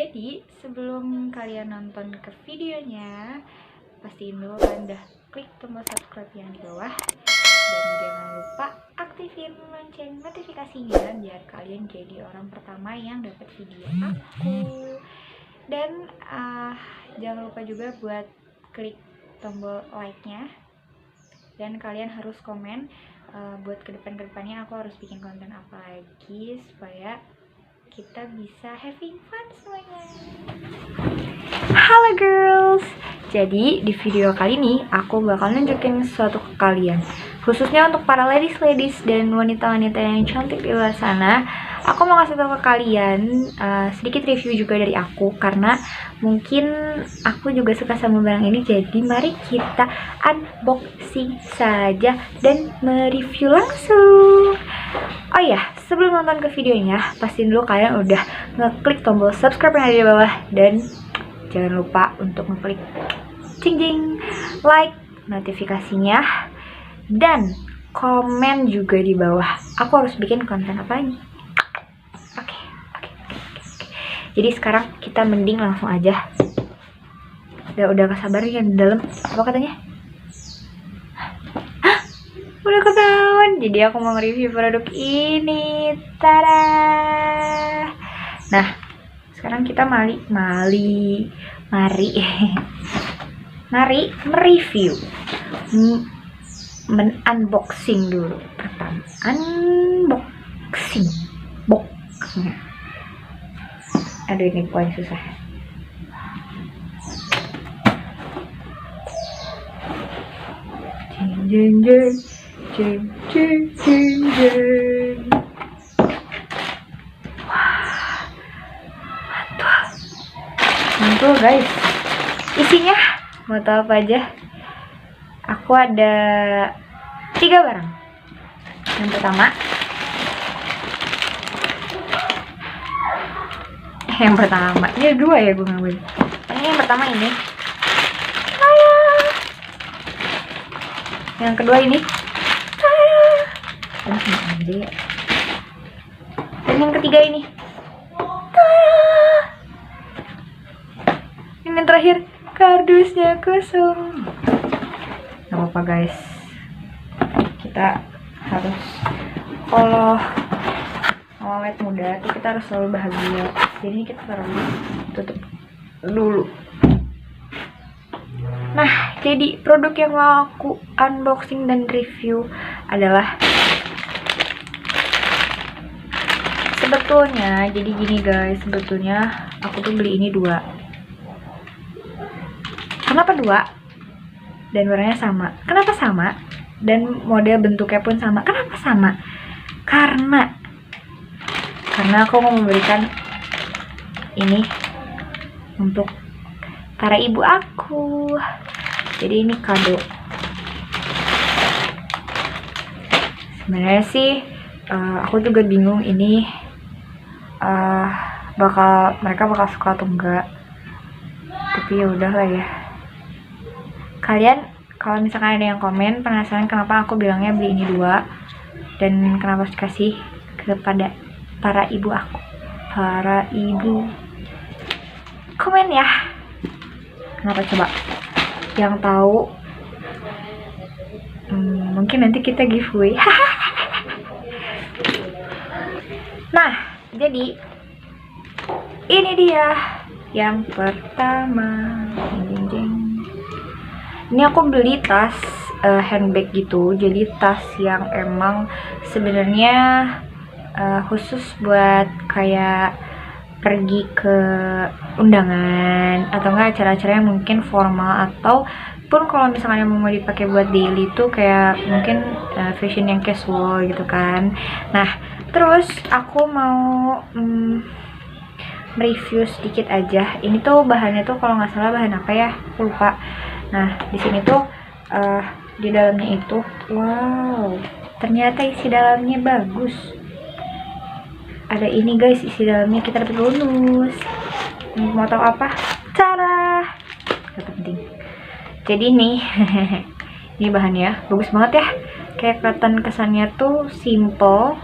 Jadi sebelum kalian nonton ke videonya, pastiin dulu kalian udah klik tombol subscribe yang di bawah. Dan jangan lupa aktifin lonceng notifikasinya biar kalian jadi orang pertama yang dapat video aku. Dan jangan lupa juga buat klik tombol like-nya. Dan kalian harus komen buat kedepannya aku harus bikin konten apa lagi supaya kita bisa having fun semuanya. Halo girls, jadi di video kali ini aku bakal nunjukin sesuatu ke kalian, khususnya untuk para ladies dan wanita-wanita yang cantik di luar sana. Aku mau kasih tahu ke kalian sedikit review juga dari aku, karena mungkin aku juga suka sama barang ini. Jadi mari kita unboxing saja dan mereview langsung. Oh ya, sebelum nonton ke videonya, pastiin dulu kalian udah ngeklik tombol subscribe yang ada di bawah. Dan jangan lupa untuk ngeklik cing like notifikasinya. Dan komen juga di bawah, aku harus bikin konten apa nih. Oke. Jadi sekarang kita mending langsung aja. Udah kesabar ya di dalam. Apa katanya? Udah ketahuan. Jadi aku mau nge-review produk ini. Tada. Nah, sekarang kita mari mereview. Unboxing dulu pertama. Unboxing. Boxnya. Aduh, ini paling susah. Jeng. Wah, mantul guys. Isinya mau tahu apa aja? Aku ada 3 barang. Yang pertama ini 2 ya gue ngambil. Yang pertama ini. Yang kedua ini. Dan yang ketiga ini. Ini yang terakhir, kardusnya kosong. Gak apa-apa guys, kita harus, kalau awet muda tuh kita harus selalu bahagia. Jadi kita taruh tutup dulu. Nah, jadi produk yang mau aku unboxing dan review adalah, sebetulnya jadi gini guys, sebetulnya aku tuh beli ini 2. Kenapa 2? Dan warnanya sama. Kenapa sama? Dan model bentuknya pun sama. Kenapa sama? Karena aku mau memberikan ini untuk para ibu aku. Jadi ini kado. Sebenarnya sih aku juga bingung ini mereka bakal suka atau enggak. Tapi ya udahlah ya. Kalian kalau misalkan ada yang komen penasaran kenapa aku bilangnya beli ini 2 dan kenapa harus kasih kepada para ibu aku, para ibu, komen ya. Kenapa coba? Yang tahu mungkin nanti kita giveaway. Nah, jadi ini dia yang pertama. Ini aku beli tas handbag gitu. Jadi tas yang emang sebenarnya khusus buat kayak pergi ke undangan atau enggak acara-acara yang mungkin formal, atau pun kalau misalnya mau dipakai buat daily tuh kayak mungkin fashion yang casual gitu kan. Nah, terus aku mau mereview sedikit aja. Ini tuh bahannya tuh kalau nggak salah bahan apa ya, aku lupa. Nah, di sini tuh di dalamnya itu, wow, ternyata isi dalamnya bagus. Ada ini guys, isi dalamnya kita dapat bonus. Mau tahu apa? Cara. Gak penting. Jadi nih, ini bahannya bagus banget ya. Kayak kelihatan kesannya tuh simple,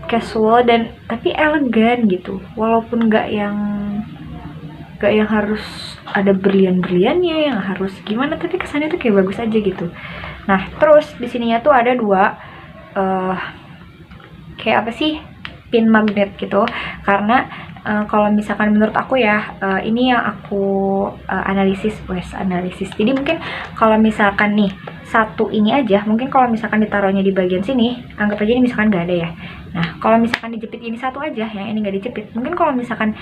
casual, dan tapi elegan gitu. Walaupun nggak yang gak yang harus ada berlian-berliannya, yang harus gimana, tapi kesannya tuh kayak bagus aja gitu. Nah terus di sininya tuh ada dua kayak apa sih, pin magnet gitu. Karena kalau misalkan menurut aku ya, ini yang aku analisis. Jadi mungkin kalau misalkan nih satu ini aja, mungkin kalau misalkan ditaruhnya di bagian sini, anggap aja ini misalkan nggak ada ya. Nah kalau misalkan dijepit ini satu aja, yang ini nggak dijepit, mungkin kalau misalkan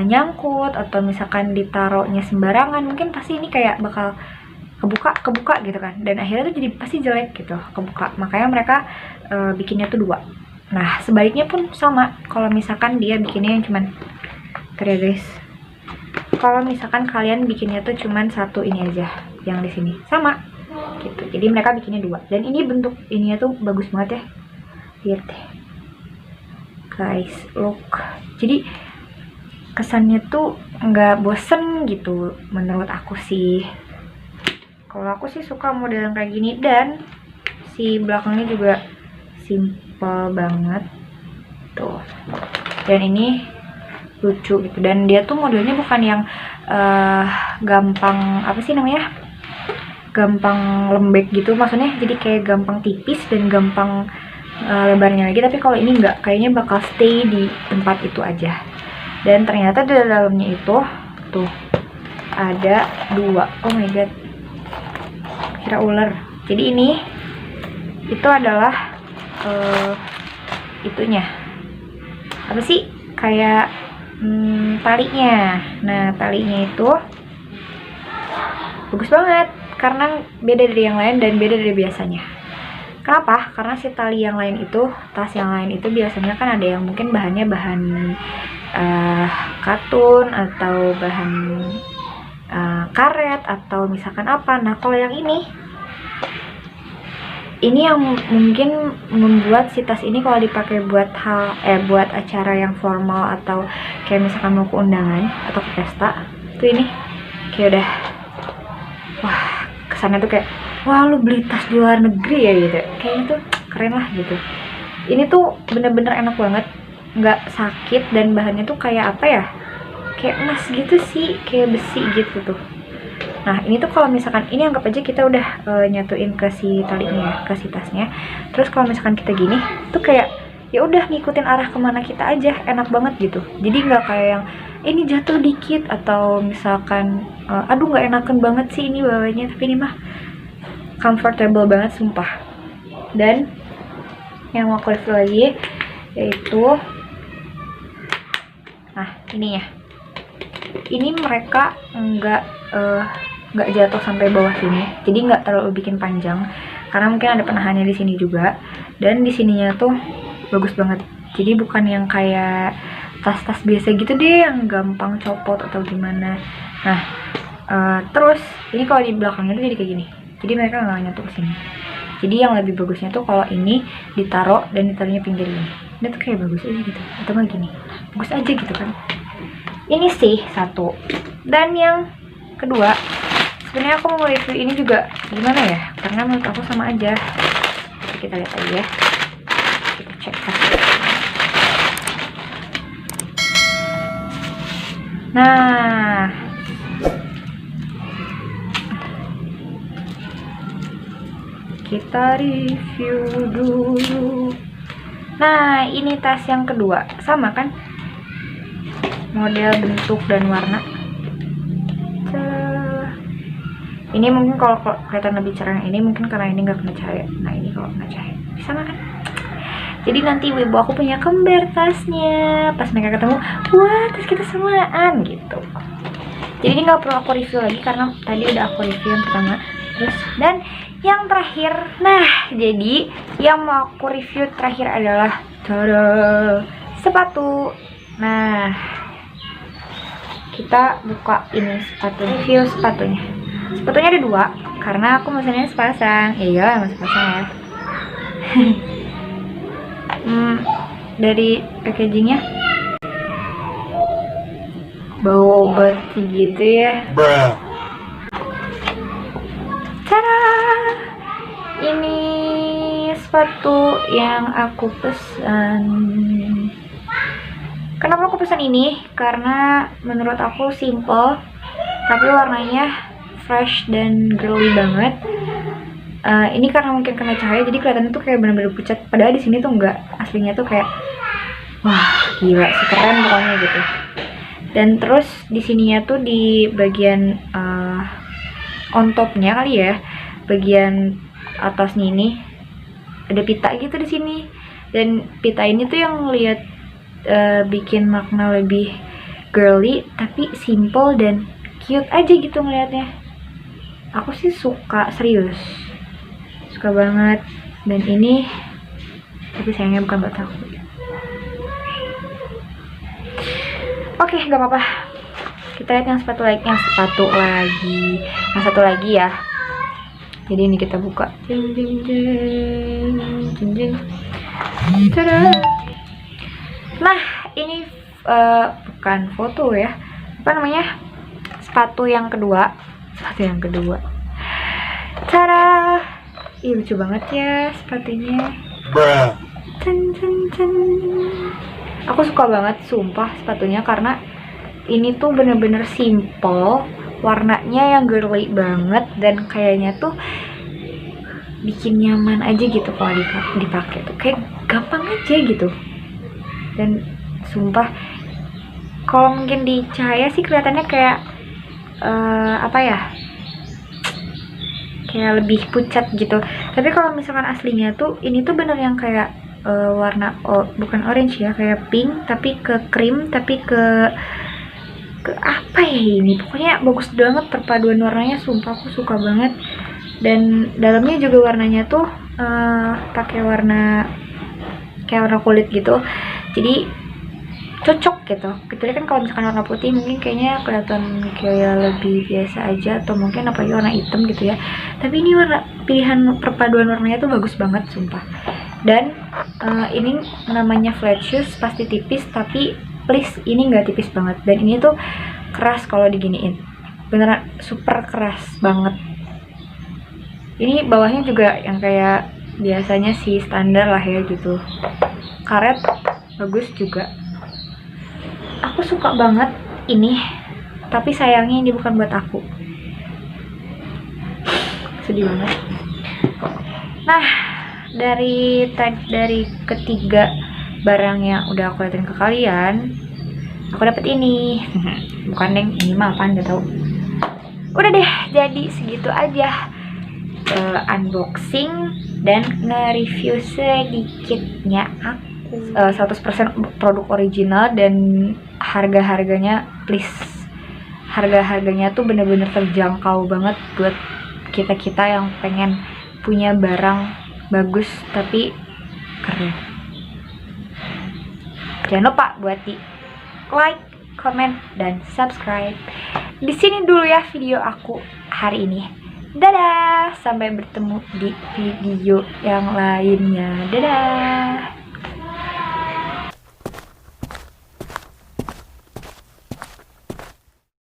nyangkut atau misalkan ditaruhnya sembarangan, mungkin pasti ini kayak bakal kebuka gitu kan, dan akhirnya tuh jadi pasti jelek gitu kebuka. Makanya mereka bikinnya tuh dua. Nah sebaliknya pun sama, kalau misalkan dia bikinnya yang cuman ya guys, kalau misalkan kalian bikinnya tuh cuman satu ini aja yang di sini sama gitu, jadi mereka bikinnya dua. Dan ini bentuk ininya tuh bagus banget ya, lihat deh guys, look. Jadi kesannya tuh nggak bosen gitu menurut aku sih. Kalau aku sih suka model yang kayak gini, dan si belakangnya juga simple banget tuh. Dan ini lucu gitu, dan dia tuh modelnya bukan yang gampang apa sih namanya, gampang lembek gitu, maksudnya jadi kayak gampang tipis dan gampang lebarnya lagi. Tapi kalau ini enggak, kayaknya bakal stay di tempat itu aja. Dan ternyata di dalamnya itu tuh ada dua, oh my god, kira ular. Jadi ini itu adalah itunya apa sih, kayak talinya. Nah talinya itu bagus banget karena beda dari yang lain dan beda dari biasanya. Kenapa? Karena si tali yang lain itu, tas yang lain itu biasanya kan ada yang mungkin bahannya bahan katun atau bahan karet atau misalkan apa. Nah kalau yang ini yang mungkin membuat si tas ini kalau dipakai buat buat acara yang formal atau kayak misalkan mau ke undangan atau ke pesta tuh, ini kayak udah wah, kesannya tuh kayak wah lu beli tas di luar negeri ya gitu, kayaknya tuh keren lah gitu. Ini tuh bener-bener enak banget, nggak sakit, dan bahannya tuh kayak apa ya, kayak emas gitu sih, kayak besi gitu tuh. Nah ini tuh kalau misalkan ini anggap aja kita udah nyatuin ke si talinya ya, ke si tasnya. Terus kalau misalkan kita gini tuh kayak ya udah ngikutin arah kemana kita aja, enak banget gitu. Jadi nggak kayak yang ini jatuh dikit atau misalkan aduh nggak enakan banget sih ini bawahnya. Tapi ini mah comfortable banget sumpah. Dan yang mau aku review lagi yaitu nah ini ya, ini mereka nggak jatuh sampai bawah sini, jadi nggak terlalu bikin panjang karena mungkin ada penahannya di sini juga. Dan di sininya tuh bagus banget, jadi bukan yang kayak tas-tas biasa gitu deh yang gampang copot atau gimana. Nah terus ini kalau di belakangnya tuh jadi kayak gini, jadi mereka nggak nyatu ke sini. Jadi yang lebih bagusnya tuh kalau ini ditaruh dan ditaruhnya pinggir ini, ini tuh kayak bagus aja gitu, atau mah gini bagus aja gitu kan. Ini sih satu. Dan yang kedua, sebenarnya aku mau review ini juga gimana ya, karena menurut aku sama aja. Kita lihat aja ya, kita cek kasih. Nah kita review dulu. Nah ini tas yang kedua, sama kan model, bentuk, dan warna. Ini mungkin kalau kelihatan lebih cerah, ini mungkin karena ini nggak kena cahaya. Nah ini kalau kena cahaya sama kan. Jadi nanti ibu aku punya kembar tasnya, pas mereka ketemu wah tas kita samaan gitu. Jadi ini nggak perlu aku review lagi karena tadi udah aku review yang pertama. Terus dan yang terakhir, nah jadi yang mau aku review terakhir adalah sepatu. Nah kita buka ini sepatu, review sepatunya. Sepatunya ada dua karena aku mesennya sepasang. Iya emang sepasang ya. Dari packagingnya bau obat gitu ya. Tada! Ini sepatu yang aku pesan. Kenapa aku pesan ini? Karena menurut aku simple, tapi warnanya fresh dan girly banget. Ini karena mungkin kena cahaya, jadi kelihatannya tuh kayak bener-bener pucat. Padahal di sini tuh enggak, aslinya tuh kayak wah gila, keren pokoknya gitu. Dan terus di sininya tuh di bagian on topnya kali ya, bagian atasnya ini ada pita gitu di sini. Dan pita ini tuh yang lihat bikin makna lebih girly tapi simple dan cute aja gitu ngeliatnya. Aku sih suka, serius suka banget. Dan ini tapi sayangnya bukan buat aku. Oke, gak apa-apa, kita lihat yang satu lagi yang satu lagi ya. Jadi ini kita buka. Jeng, jeng, jeng, jeng, jeng. Tada. Nah, ini bukan foto ya, apa namanya, sepatu yang kedua. Tada. Ih, lucu banget ya sepatunya. Cen, cen, cen. Aku suka banget sumpah sepatunya, karena ini tuh bener-bener simple, warnanya yang girly banget, dan kayaknya tuh bikin nyaman aja gitu kalau dipakai tuh, kayak gampang aja gitu. Dan sumpah kalau mungkin di cahaya sih kelihatannya kayak apa ya, kayak lebih pucat gitu. Tapi kalau misalkan aslinya tuh ini tuh bener yang kayak warna bukan orange ya, kayak pink tapi ke cream, tapi ke apa ya ini, pokoknya bagus banget perpaduan warnanya, sumpah aku suka banget. Dan dalamnya juga warnanya tuh pakai warna kayak warna kulit gitu, jadi cocok gitu. Kecuali kan kalau misalkan warna putih mungkin kayaknya kelihatan kayak lebih biasa aja, atau mungkin apalagi warna hitam gitu ya. Tapi ini warna pilihan perpaduan warnanya tuh bagus banget sumpah. Dan ini namanya flat shoes, pasti tipis, tapi please ini nggak tipis banget. Dan ini tuh keras kalau diginiin, beneran super keras banget. Ini bawahnya juga yang kayak biasanya sih, standar lah ya gitu, karet bagus juga. Aku suka banget ini, tapi sayangnya ini bukan buat aku, sedih banget. Nah, dari ketiga barang yang udah aku liatin ke kalian, aku dapet ini. Bukan deng, ini mah apaan gak tau. Udah deh, jadi segitu aja unboxing dan nge-review sedikitnya aku. 100% produk original, dan harga-harganya please, harga-harganya tuh bener-bener terjangkau banget buat kita-kita yang pengen punya barang bagus tapi keren. Jangan lupa buat di like, comment, dan subscribe. Di sini dulu ya video aku hari ini. Dadah, sampai bertemu di video yang lainnya. Dadah.